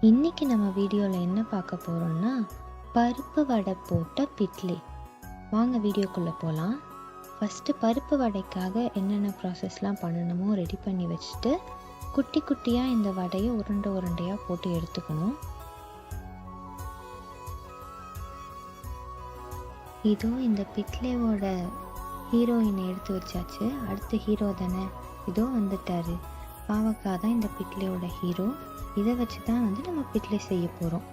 இன்னைக்கு நம்ம வீடியோவில் என்ன பார்க்க போகிறோம்னா பருப்பு வடை போட்ட பிட்லி. வாங்க வீடியோக்குள்ளே போகலாம். ஃபஸ்ட்டு பருப்பு வடைக்காக என்னென்ன ப்ராசஸ்லாம் பண்ணணுமோ ரெடி பண்ணி வச்சுட்டு குட்டி குட்டியாக இந்த வடையை உருண்டை உருண்டையாக போட்டு எடுத்துக்கணும். இதோ இந்த பிட்லியோட ஹீரோயினை எடுத்து வச்சாச்சு. அடுத்த ஹீரோ தானே, இதோ வந்துட்டாரு. பாவக்காய் தான் இந்த பிட்லியோட ஹீரோ. இதை வச்சு தான் நம்ம பிட்லி செய்ய போகிறோம்.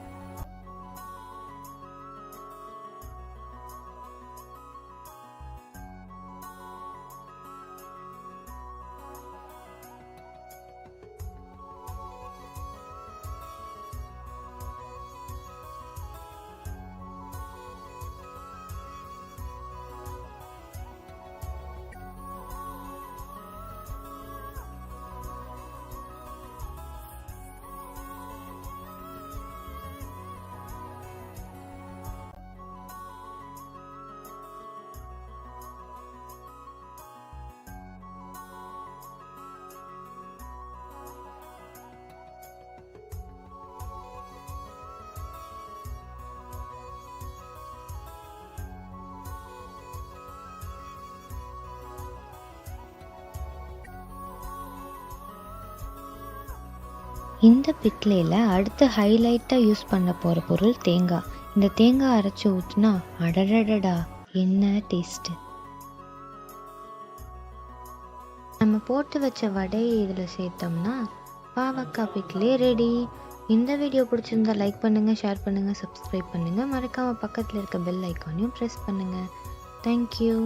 இந்த பிட்லியில் அடுத்து ஹைலைட்டாக யூஸ் பண்ண போகிற பொருள் தேங்காய். இந்த தேங்காய் அரைச்சி ஊற்றினா அடடடடா என்ன டேஸ்ட்டு! நம்ம போட்டு வச்ச வடையை இதில் சேர்த்தோம்னா பாவக்காய் பிட்லி ரெடி. இந்த வீடியோ பிடிச்சிருந்தா லைக் பண்ணுங்கள், ஷேர் பண்ணுங்கள், சப்ஸ்கிரைப் பண்ணுங்கள். மறக்காமல் பக்கத்தில் இருக்க பெல் ஐக்கானையும் ப்ரெஸ் பண்ணுங்கள். தேங்க்யூ.